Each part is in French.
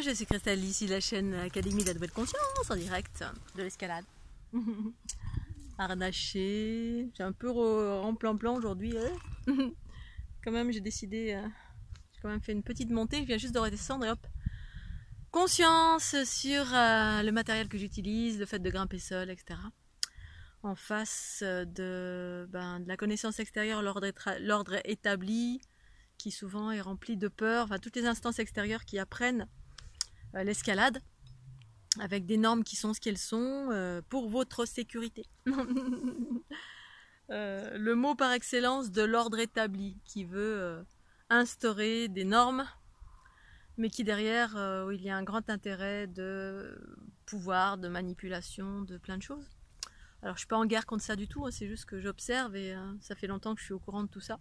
je suis Christelle, ici la chaîne Académie de la Nouvelle Conscience en direct de l'escalade. Harnaché, j'ai un peu en plan aujourd'hui. Quand même, j'ai décidé, j'ai quand même fait une petite montée, je viens juste de redescendre et hop. Conscience sur le matériel que j'utilise, le fait de grimper seul, etc. En face de la connaissance extérieure, l'ordre établi, qui souvent est rempli de peur, enfin toutes les instances extérieures qui apprennent l'escalade, avec des normes qui sont ce qu'elles sont, pour votre sécurité. Le mot par excellence de l'ordre établi, qui veut instaurer des normes, mais qui derrière, où il y a un grand intérêt de pouvoir, de manipulation, de plein de choses. Alors je suis pas en guerre contre ça du tout, hein, c'est juste que j'observe et ça fait longtemps que je suis au courant de tout ça.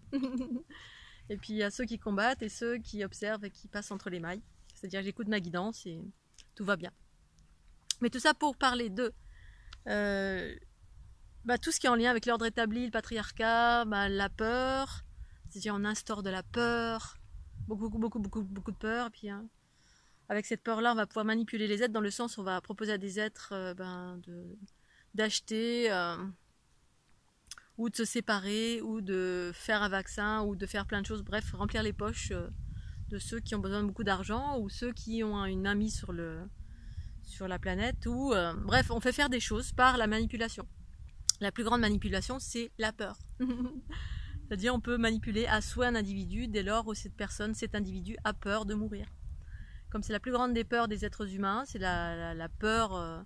Et puis il y a ceux qui combattent et ceux qui observent et qui passent entre les mailles. C'est-à-dire j'écoute ma guidance et tout va bien. Mais tout ça pour parler de tout ce qui est en lien avec l'ordre établi, le patriarcat, la peur. C'est-à-dire on instaure de la peur, beaucoup de peur. Et puis avec cette peur-là, on va pouvoir manipuler les êtres dans le sens où on va proposer à des êtres d'acheter ou de se séparer ou de faire un vaccin ou de faire plein de choses. Bref, remplir les poches de ceux qui ont besoin de beaucoup d'argent ou ceux qui ont une amie sur la planète. Ou bref, on fait faire des choses par la manipulation. La plus grande manipulation, c'est la peur. C'est-à-dire on peut manipuler à souhait un individu dès lors où cette personne, cet individu a peur de mourir. Comme c'est la plus grande des peurs des êtres humains, c'est la peur...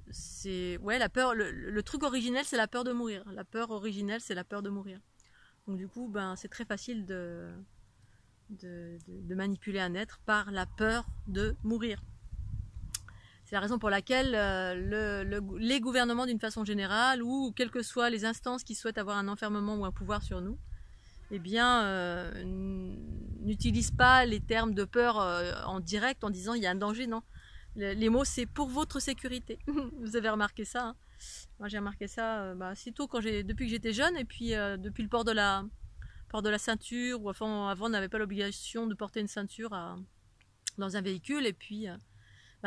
la peur, le truc originel, c'est la peur de mourir. La peur originelle, c'est la peur de mourir. Donc du coup, c'est très facile de manipuler un être par la peur de mourir. C'est la raison pour laquelle les gouvernements d'une façon générale, ou quelles que soient les instances qui souhaitent avoir un enfermement ou un pouvoir sur nous, n'utilisent pas les termes de peur en direct en disant il y a un danger, non. Les mots, c'est pour votre sécurité. Vous avez remarqué ça, hein. Moi, j'ai remarqué ça sitôt depuis que j'étais jeune, et puis depuis le port de la ceinture, ou avant on n'avait pas l'obligation de porter une ceinture dans un véhicule, et puis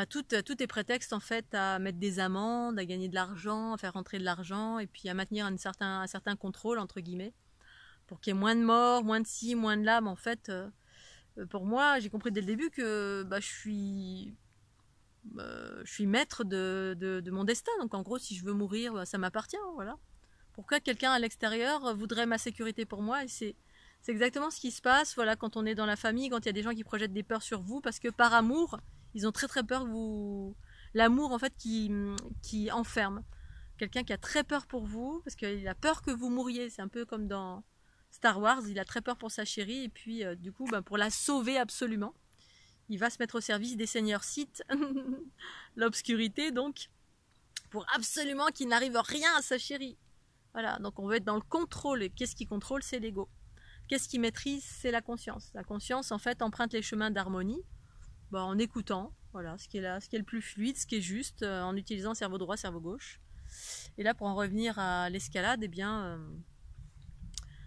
tout est prétexte en fait à mettre des amendes, à gagner de l'argent, à faire rentrer de l'argent, et puis à maintenir un certain contrôle, entre guillemets, pour qu'il y ait moins de morts, moins de ci, moins de là. Mais en fait, pour moi, j'ai compris dès le début que je suis maître de mon destin. Donc en gros, si je veux mourir, ça m'appartient, voilà. Pourquoi quelqu'un à l'extérieur voudrait ma sécurité pour moi? Et c'est exactement ce qui se passe, voilà, quand on est dans la famille, quand il y a des gens qui projettent des peurs sur vous, parce que par amour, ils ont très peur que vous... L'amour, en fait, qui enferme. Quelqu'un qui a très peur pour vous, parce qu'il a peur que vous mouriez. C'est un peu comme dans Star Wars, il a très peur pour sa chérie, et puis du coup, pour la sauver absolument, il va se mettre au service des seigneurs Sith, l'obscurité donc, pour absolument qu'il n'arrive rien à sa chérie. Voilà, donc on veut être dans le contrôle, et qu'est-ce qui contrôle? C'est l'ego. Qu'est-ce qui maîtrise? C'est la conscience. La conscience, en fait, emprunte les chemins d'harmonie, en écoutant, voilà, ce qui est là, ce qui est le plus fluide, ce qui est juste, en utilisant cerveau droit, cerveau gauche. Et là, pour en revenir à l'escalade,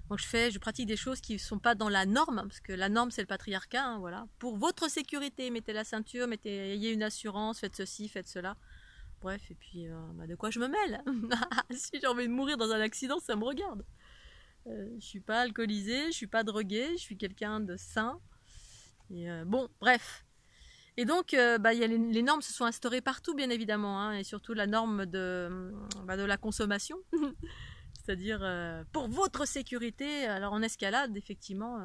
donc je pratique des choses qui ne sont pas dans la norme, parce que la norme c'est le patriarcat, hein, voilà. Pour votre sécurité, mettez la ceinture, ayez une assurance, faites ceci, faites cela. Bref, et puis de quoi je me mêle? Si j'ai envie de mourir dans un accident, ça me regarde. Je suis pas alcoolisée, je suis pas droguée, je suis quelqu'un de sain. Et bref. Et donc, y a les normes se sont instaurées partout, bien évidemment, hein, et surtout la norme de la consommation, c'est-à-dire pour votre sécurité. Alors en escalade, effectivement,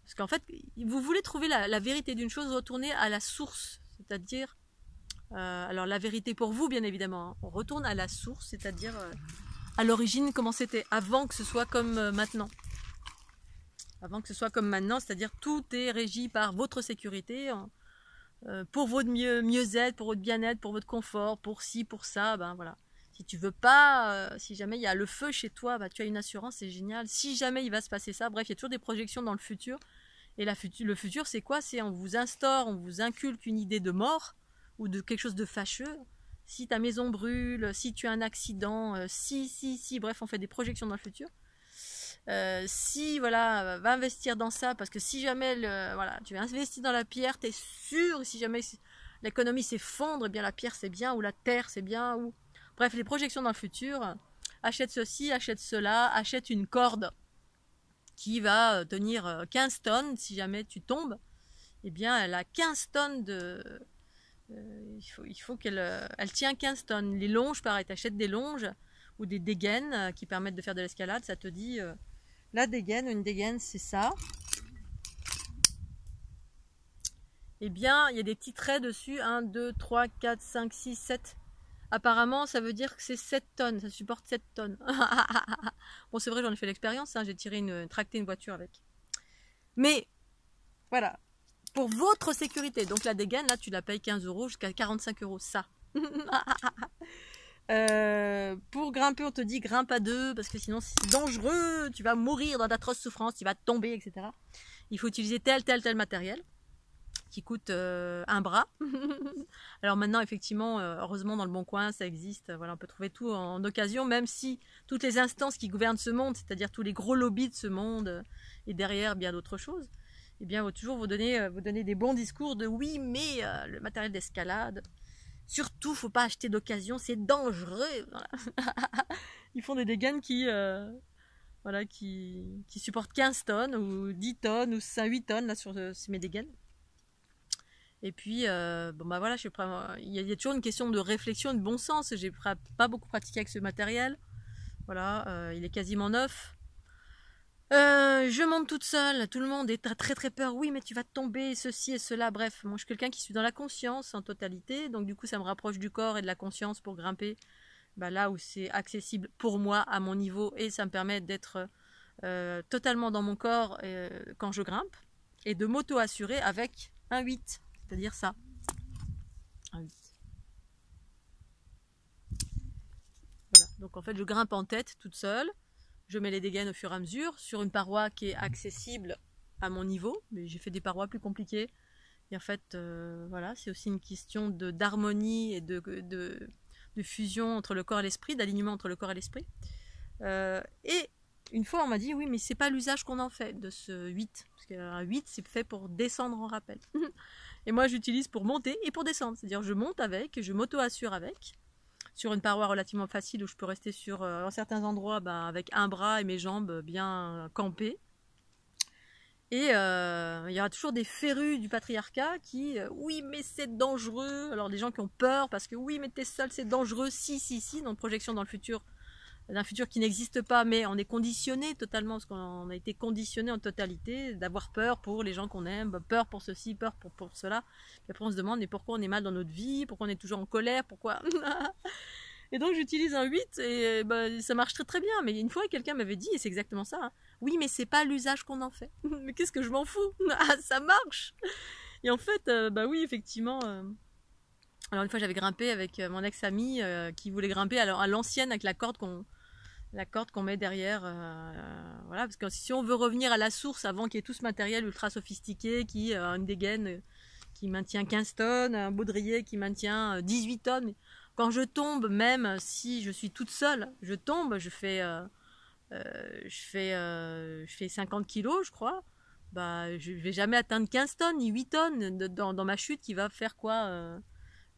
parce qu'en fait, vous voulez trouver la vérité d'une chose, retourner à la source, c'est-à-dire, alors la vérité pour vous, bien évidemment, hein, on retourne à la source, c'est-à-dire à l'origine, comment c'était, avant que ce soit comme maintenant. Avant que ce soit comme maintenant, c'est-à-dire tout est régi par votre sécurité, pour votre mieux-être, pour votre bien-être, pour votre confort, pour ci, pour ça, voilà. Si tu veux pas, si jamais il y a le feu chez toi, tu as une assurance, c'est génial. Si jamais il va se passer ça, bref, il y a toujours des projections dans le futur. Et le futur, c'est quoi? C'est on vous instaure, on vous inculque une idée de mort ou de quelque chose de fâcheux. Si ta maison brûle, si tu as un accident, si, bref, on fait des projections dans le futur. Si voilà, va investir dans ça, parce que si jamais voilà, tu investis dans la pierre, tu es sûr, si jamais l'économie s'effondre, eh bien la pierre c'est bien, ou la terre c'est bien, ou bref, les projections dans le futur, achète ceci, achète cela, achète une corde qui va tenir 15 tonnes, si jamais tu tombes, eh bien elle a 15 tonnes de... il faut qu'elle elle tient 15 tonnes. Les longes, pareil, tu achètes des longes ou des dégaines qui permettent de faire de l'escalade, ça te dit... la dégaine, une dégaine, c'est ça. Eh bien, il y a des petits traits dessus. 1, 2, 3, 4, 5, 6, 7. Apparemment, ça veut dire que c'est 7 tonnes. Ça supporte 7 tonnes. Bon, c'est vrai, j'en ai fait l'expérience. Hein, j'ai tracté une voiture avec. Mais, voilà. Pour votre sécurité. Donc, la dégaine, là, tu la payes 15 € jusqu'à 45 €. Ça. Pour grimper, on te dit grimpe à deux parce que sinon c'est dangereux, tu vas mourir dans d'atroces souffrances, tu vas tomber, etc. Il faut utiliser tel matériel qui coûte un bras. Alors maintenant, effectivement, heureusement dans le Bon Coin, ça existe. Voilà, on peut trouver tout en occasion, même si toutes les instances qui gouvernent ce monde, c'est-à-dire tous les gros lobbies de ce monde et derrière bien d'autres choses, eh bien, vont toujours vous donner des bons discours de oui, mais le matériel d'escalade. Surtout, faut pas acheter d'occasion, c'est dangereux. Voilà. Ils font des dégaines qui supportent 15 tonnes ou 10 tonnes ou 8 tonnes là, sur mes dégaines. Et puis, bon bah voilà, il y a toujours une question de réflexion et de bon sens. J'ai pas beaucoup pratiqué avec ce matériel. Voilà, il est quasiment neuf. Je monte toute seule, tout le monde est très très peur, oui mais tu vas tomber, ceci et cela, bref, moi je suis quelqu'un qui suis dans la conscience en totalité, donc du coup ça me rapproche du corps et de la conscience pour grimper là où c'est accessible pour moi, à mon niveau, et ça me permet d'être totalement dans mon corps quand je grimpe, et de m'auto-assurer avec un 8, c'est-à-dire ça, un 8. Voilà, donc en fait je grimpe en tête toute seule. Je mets les dégaines au fur et à mesure sur une paroi qui est accessible à mon niveau, mais j'ai fait des parois plus compliquées. Et en fait, voilà, c'est aussi une question d'harmonie et de fusion entre le corps et l'esprit, d'alignement entre le corps et l'esprit. Et une fois, on m'a dit, oui, mais c'est pas l'usage qu'on en fait de ce 8. Parce qu'un 8, c'est fait pour descendre en rappel. Et moi, j'utilise pour monter et pour descendre. C'est-à-dire, je monte avec, je m'auto-assure avec. Sur une paroi relativement facile où je peux rester en certains endroits avec un bras et mes jambes bien campées. Et il y aura toujours des férus du patriarcat qui oui mais c'est dangereux. Alors des gens qui ont peur parce que oui mais t'es seul, c'est dangereux, si, donc projection dans le futur, d'un futur qui n'existe pas, mais on est conditionné totalement, parce qu'on a été conditionné en totalité d'avoir peur pour les gens qu'on aime, peur pour ceci, peur pour cela. Et après on se demande mais pourquoi on est mal dans notre vie, pourquoi on est toujours en colère, pourquoi... Et donc j'utilise un 8 et ça marche très très bien. Mais une fois quelqu'un m'avait dit, et c'est exactement ça, hein, oui mais c'est pas l'usage qu'on en fait. Mais qu'est-ce que je m'en fous, ça marche. Et en fait, oui effectivement... Alors une fois j'avais grimpé avec mon ex-ami qui voulait grimper à l'ancienne avec la corde qu'on met derrière, voilà, parce que si on veut revenir à la source avant qu'il y ait tout ce matériel ultra sophistiqué, qui a une dégaine qui maintient 15 tonnes, un baudrier qui maintient 18 tonnes, quand je tombe, même si je suis toute seule, je tombe, je fais 50 kilos je crois, je vais jamais atteindre 15 tonnes ni 8 tonnes dans ma chute qui va faire quoi,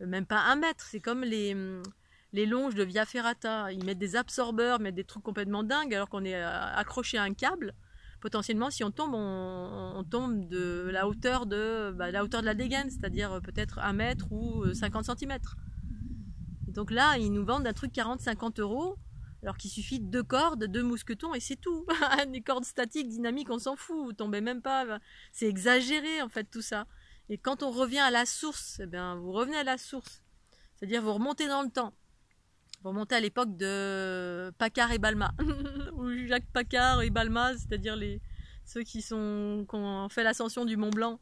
même pas 1 mètre. C'est comme les longes de Via Ferrata, ils mettent des absorbeurs, mettent des trucs complètement dingues alors qu'on est accroché à un câble. Potentiellement, si on tombe, on tombe de la hauteur de la dégaine, c'est-à-dire peut-être 1 mètre ou 50 cm. Et donc là, ils nous vendent un truc 40-50 €, alors qu'il suffit de 2 cordes, 2 mousquetons et c'est tout. Des cordes statiques, dynamiques, on s'en fout, vous tombez même pas. C'est exagéré en fait tout ça. Et quand on revient à la source, eh bien, vous revenez à la source. C'est-à-dire vous remontez dans le temps. Vous remontez à l'époque de Paccard et Balma. Ou Jacques Paccard et Balma, c'est-à-dire ceux qui ont fait l'ascension du Mont Blanc.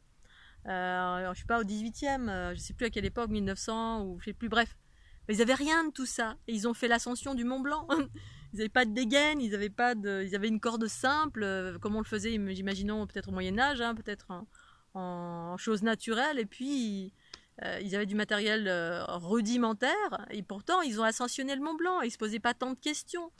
Alors, je sais pas, au 18e, je sais plus à quelle époque, 1900, ou je sais plus, bref. Mais ils avaient rien de tout ça. Et ils ont fait l'ascension du Mont Blanc. Ils n'avaient pas de dégaine, ils avaient une corde simple, comme on le faisait, imaginons, peut-être au Moyen-Âge, hein, peut-être en choses naturelles. Et puis, ils avaient du matériel rudimentaire. Et pourtant, ils ont ascensionné le Mont Blanc. Ils ne se posaient pas tant de questions.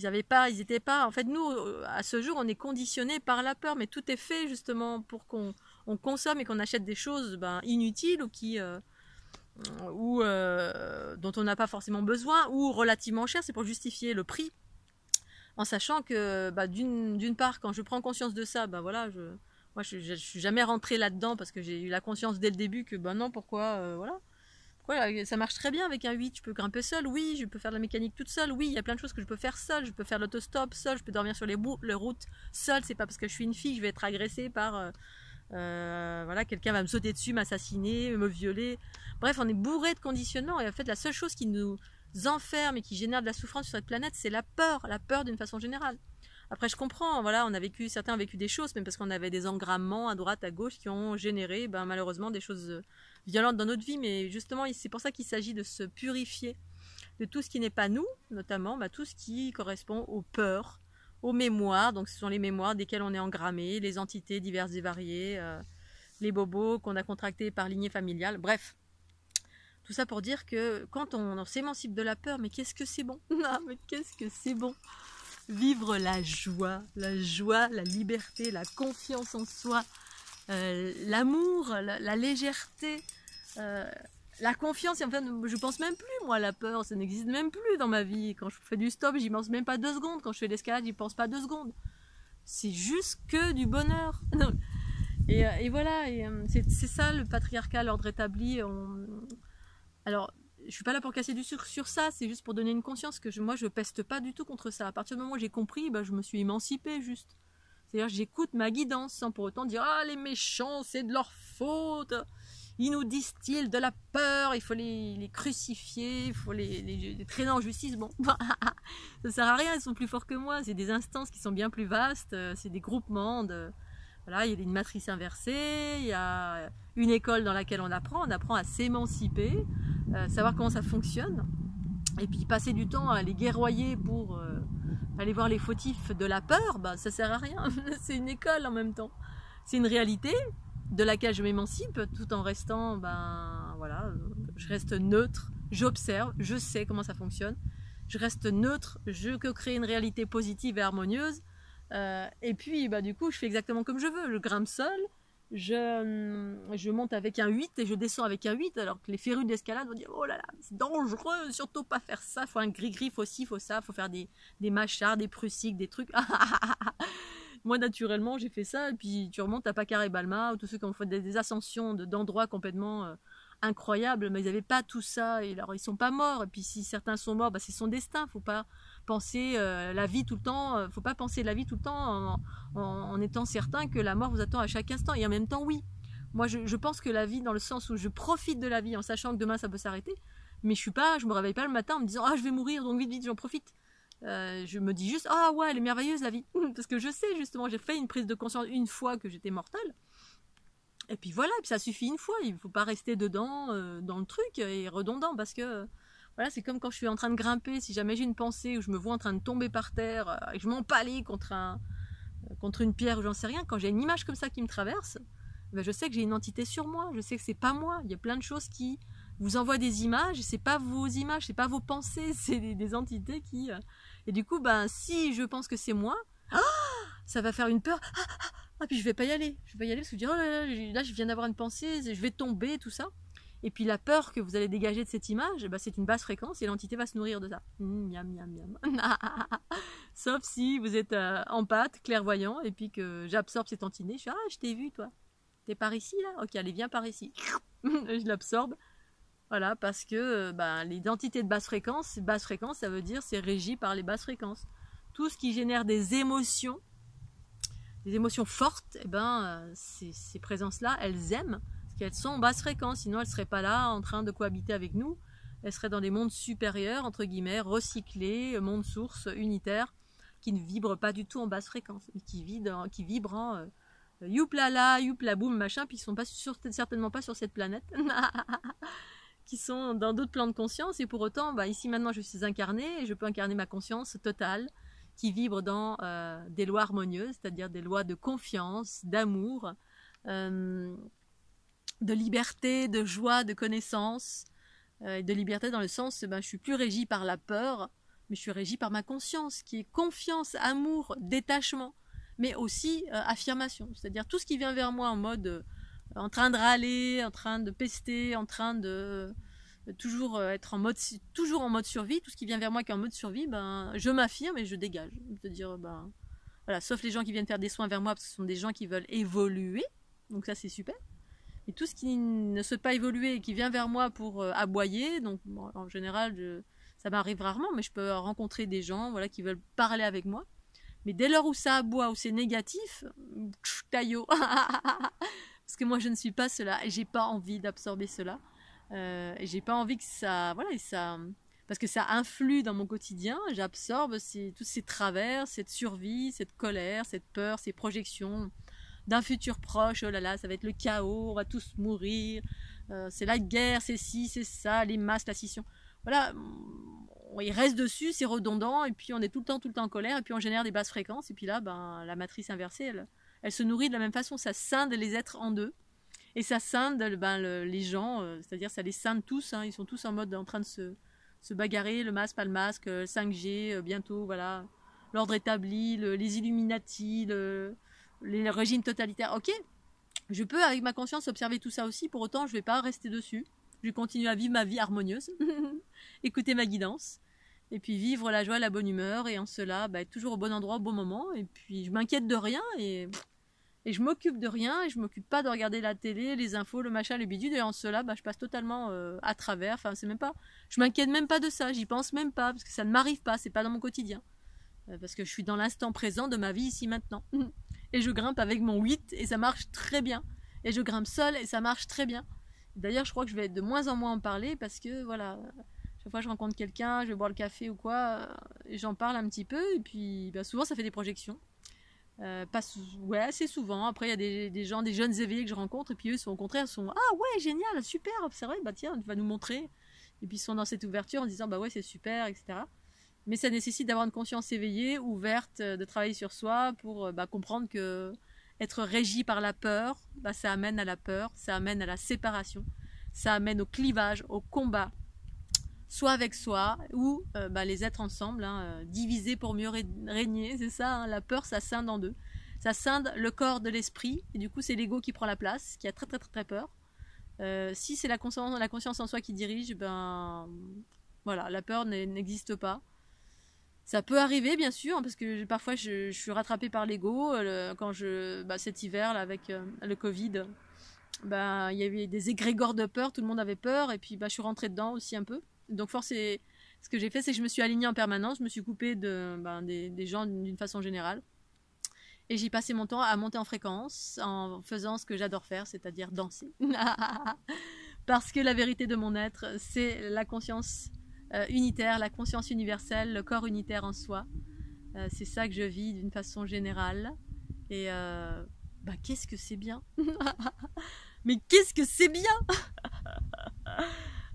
ils étaient pas. En fait, nous, à ce jour, on est conditionnés par la peur, mais tout est fait justement pour qu'on consomme et qu'on achète des choses inutiles ou dont on n'a pas forcément besoin ou relativement chères. C'est pour justifier le prix, en sachant que d'une part, quand je prends conscience de ça, moi, je suis jamais rentrée là-dedans parce que j'ai eu la conscience dès le début que non, pourquoi, voilà. Pourquoi, ça marche très bien avec un 8, je peux grimper seul, oui, je peux faire de la mécanique toute seule, oui, il y a plein de choses que je peux faire seule, je peux faire l'autostop seule, je peux dormir sur les routes seule, c'est pas parce que je suis une fille que je vais être agressée par, voilà, quelqu'un va me sauter dessus, m'assassiner, me violer. Bref, on est bourré de conditionnements et en fait, la seule chose qui nous enferme et qui génère de la souffrance sur cette planète, c'est la peur d'une façon générale. Après, je comprends, voilà, certains ont vécu des choses, même parce qu'on avait des engramements à droite, à gauche, qui ont généré, malheureusement, des choses violentes dans notre vie, mais justement, c'est pour ça qu'il s'agit de se purifier de tout ce qui n'est pas nous, notamment tout ce qui correspond aux peurs, aux mémoires, donc ce sont les mémoires desquelles on est engrammé, les entités diverses et variées, les bobos qu'on a contractés par lignée familiale, bref. Tout ça pour dire que quand on s'émancipe de la peur, mais qu'est-ce que c'est bon? Mais qu'est-ce que c'est bon? Vivre la joie, la liberté, la confiance en soi, l'amour, la légèreté, la confiance. En fait, je pense même plus, moi, à la peur, ça n'existe même plus dans ma vie. Quand je fais du stop, j'y pense même pas 2 secondes. Quand je fais l'escalade, j'y pense pas 2 secondes. C'est juste que du bonheur. Et voilà, c'est ça le patriarcat, l'ordre établi. Alors, je suis pas là pour casser du sucre sur ça, c'est juste pour donner une conscience que moi je peste pas du tout contre ça. À partir du moment où j'ai compris, je me suis émancipée juste. C'est-à-dire j'écoute ma guidance sans pour autant dire ah les méchants c'est de leur faute, ils nous distillent de la peur, il faut les crucifier, il faut les traîner en justice. Bon, ça sert à rien, ils sont plus forts que moi, c'est des instances qui sont bien plus vastes, c'est des groupements de... Voilà, il y a une matrice inversée, il y a une école dans laquelle on apprend à s'émanciper, savoir comment ça fonctionne, et puis passer du temps à les guerroyer pour aller voir les fautifs de la peur, ça sert à rien. C'est une école en même temps. C'est une réalité de laquelle je m'émancipe tout en restant, voilà, je reste neutre, j'observe, je sais comment ça fonctionne, je reste neutre, je crée une réalité positive et harmonieuse. Et puis du coup je fais exactement comme je veux, je grimpe seul, je monte avec un 8 et je descends avec un 8 alors que les férus d'escalade vont dire oh là là c'est dangereux, surtout pas faire ça, faut un gris-gris, faut ci, faut ça, faut faire des machards, des prussiques, des trucs. Moi naturellement j'ai fait ça et puis tu remontes à Pacar et Balma ou tous ceux qui ont fait des ascensions d'endroits complètement incroyables, mais ils n'avaient pas tout ça et alors ils sont pas morts, et puis si certains sont morts, c'est son destin, faut pas penser la vie tout le temps, faut pas penser la vie tout le temps en étant certain que la mort vous attend à chaque instant. Et en même temps oui, moi je pense que la vie dans le sens où je profite de la vie en sachant que demain ça peut s'arrêter, mais je me réveille pas le matin en me disant je vais mourir donc vite j'en profite. Je me dis juste ouais elle est merveilleuse la vie parce que je sais justement, j'ai fait une prise de conscience une fois que j'étais mortelle. Et puis voilà, et puis ça suffit une fois, il ne faut pas rester dedans, dans le truc, et redondant, parce que voilà, c'est comme quand je suis en train de grimper, si jamais j'ai une pensée où je me vois en train de tomber par terre, et que je m'empalis contre une pierre ou j'en sais rien, quand j'ai une image comme ça qui me traverse, je sais que j'ai une entité sur moi, je sais que c'est pas moi, il y a plein de choses qui vous envoient des images, et c'est pas vos images, c'est pas vos pensées, c'est des entités qui... Et du coup, si je pense que c'est moi, ça va faire une peur... puis je vais pas y aller parce que je dis oh là je viens d'avoir une pensée, je vais tomber, tout ça. Et puis la peur que vous allez dégager de cette image, c'est une basse fréquence et l'entité va se nourrir de ça. Miam miam miam. Sauf si vous êtes empathe, clairvoyant, et puis que j'absorbe cette entité, je fais je t'ai vu toi, t'es par ici là, ok allez viens par ici. Je l'absorbe. Voilà, parce que les entités de basse fréquence ça veut dire c'est régi par les basses fréquences. Tout ce qui génère des émotions fortes, ces présences-là, elles aiment, parce qu'elles sont en basse fréquence, sinon elles ne seraient pas là en train de cohabiter avec nous, elles seraient dans des mondes supérieurs, entre guillemets, recyclés, mondes sources, unitaires, qui ne vibrent pas du tout en basse fréquence, mais qui vibrent en youplala, youpla boum, machin, puis qui ne sont certainement pas sur cette planète, qui sont dans d'autres plans de conscience, et pour autant, ici maintenant je suis incarnée, et je peux incarner ma conscience totale, qui vibre dans des lois harmonieuses, c'est-à-dire des lois de confiance, d'amour, de liberté, de joie, de connaissance, de liberté dans le sens, je suis plus régie par la peur, mais je suis régie par ma conscience, qui est confiance, amour, détachement, mais aussi affirmation. C'est-à-dire tout ce qui vient vers moi en mode en train de râler, en train de pester, en train de toujours être toujours en mode survie, tout ce qui vient vers moi qui est en mode survie, ben, je m'affirme et je dégage. C'est-à-dire, ben, voilà, sauf les gens qui viennent faire des soins vers moi, parce que ce sont des gens qui veulent évoluer, donc ça c'est super. Et tout ce qui ne souhaite pas évoluer et qui vient vers moi pour aboyer, donc bon, en général, ça m'arrive rarement, mais je peux rencontrer des gens voilà, qui veulent parler avec moi. Mais dès lors où ça aboie, où c'est négatif, taillot. Parce que moi je ne suis pas cela et j'ai pas envie d'absorber cela. Et j'ai pas envie que ça, voilà, parce que ça influe dans mon quotidien. J'absorbe tous ces travers, cette survie, cette colère, cette peur, ces projections d'un futur proche. Oh là là, ça va être le chaos, on va tous mourir. C'est la guerre, c'est ci, c'est ça, les masses, la scission. Voilà, il reste dessus, c'est redondant, et puis on est tout le temps en colère, et puis on génère des basses fréquences, et puis là, ben, la matrice inversée, elle se nourrit de la même façon, ça scinde les êtres en deux. Et ça scinde ben, les gens, c'est-à-dire ça les scinde tous, hein, ils sont tous en mode en train de se bagarrer, le masque, pas le masque, 5G, bientôt, voilà, l'ordre établi, les Illuminati, les régimes totalitaires. Ok, je peux avec ma conscience observer tout ça aussi, pour autant je ne vais pas rester dessus, je vais continuer à vivre ma vie harmonieuse, écouter ma guidance, et puis vivre la joie, la bonne humeur, et en cela, bah, être toujours au bon endroit, au bon moment, et puis je m'inquiète de rien, et je m'occupe de rien, et je m'occupe pas de regarder la télé, les infos, le machin, le bidule, et en cela, bah, je passe totalement à travers, enfin, c'est même pas, je m'inquiète même pas de ça, j'y pense même pas, parce que ça ne m'arrive pas, c'est pas dans mon quotidien. Parce que je suis dans l'instant présent de ma vie ici maintenant. Et je grimpe avec mon 8, et ça marche très bien. Et je grimpe seule, et ça marche très bien. D'ailleurs, je crois que je vais de moins en moins en parler, parce que, voilà, chaque fois que je rencontre quelqu'un, je vais boire le café ou quoi, j'en parle un petit peu, et puis, bah, souvent, ça fait des projections. Ouais, assez souvent. Après, il y a des gens, des jeunes éveillés que je rencontre, et puis eux, au contraire, sont ah ouais, génial, super, c'est vrai, bah tiens, tu vas nous montrer. Et puis ils sont dans cette ouverture en disant bah ouais, c'est super, etc. Mais ça nécessite d'avoir une conscience éveillée, ouverte, de travailler sur soi pour comprendre que être régi par la peur, bah, ça amène à la peur, ça amène à la séparation, ça amène au clivage, au combat, soit avec soi ou les êtres ensemble, hein, divisés pour mieux régner, c'est ça, hein, la peur ça scinde en deux. Ça scinde le corps de l'esprit, et du coup c'est l'ego qui prend la place, qui a très très très, très peur. Si c'est la conscience en soi qui dirige, ben voilà, la peur n'existe pas. Ça peut arriver bien sûr, parce que parfois je suis rattrapée par l'ego, quand cet hiver là, avec le Covid, il y avait des égrégores de peur, tout le monde avait peur, et puis je suis rentrée dedans aussi un peu. Donc ce que j'ai fait, c'est que je me suis alignée en permanence, je me suis coupée des gens d'une façon générale. Et j'ai passé mon temps à monter en fréquence en faisant ce que j'adore faire, c'est-à-dire danser. Parce que la vérité de mon être, c'est la conscience unitaire, la conscience universelle, le corps unitaire en soi. C'est ça que je vis d'une façon générale. Et qu'est-ce que c'est bien. Mais qu'est-ce que c'est bien.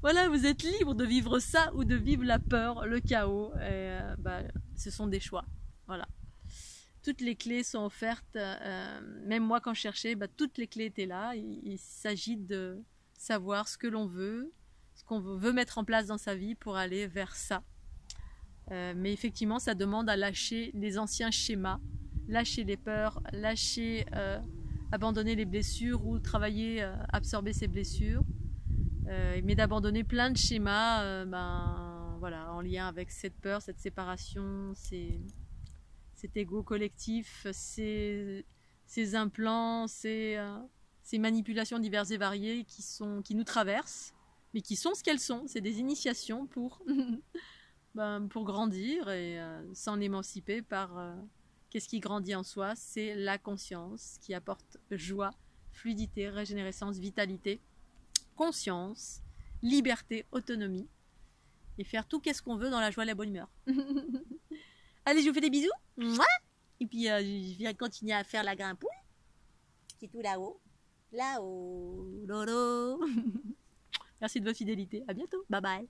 Voilà, vous êtes libre de vivre ça ou de vivre la peur, le chaos. Et, ce sont des choix. Voilà. Toutes les clés sont offertes. Même moi, quand je cherchais, toutes les clés étaient là. Il s'agit de savoir ce que l'on veut, ce qu'on veut mettre en place dans sa vie pour aller vers ça. Mais effectivement, ça demande à lâcher les anciens schémas, lâcher les peurs, abandonner les blessures ou travailler, absorber ces blessures. Mais d'abandonner plein de schémas en lien avec cette peur, cette séparation, cet ego collectif, ces implants, ces manipulations diverses et variées qui nous traversent, mais qui sont ce qu'elles sont. C'est des initiations pour grandir et s'en émanciper par qu'est-ce qui grandit en soi. C'est la conscience qui apporte joie, fluidité, régénérescence, vitalité, conscience, liberté, autonomie, et faire tout qu'est-ce qu'on veut dans la joie et la bonne humeur. Allez, je vous fais des bisous. Et puis je vais continuer à faire la grimpouille qui est tout là-haut. Là-haut. Lolo. Merci de votre fidélité. À bientôt. Bye bye.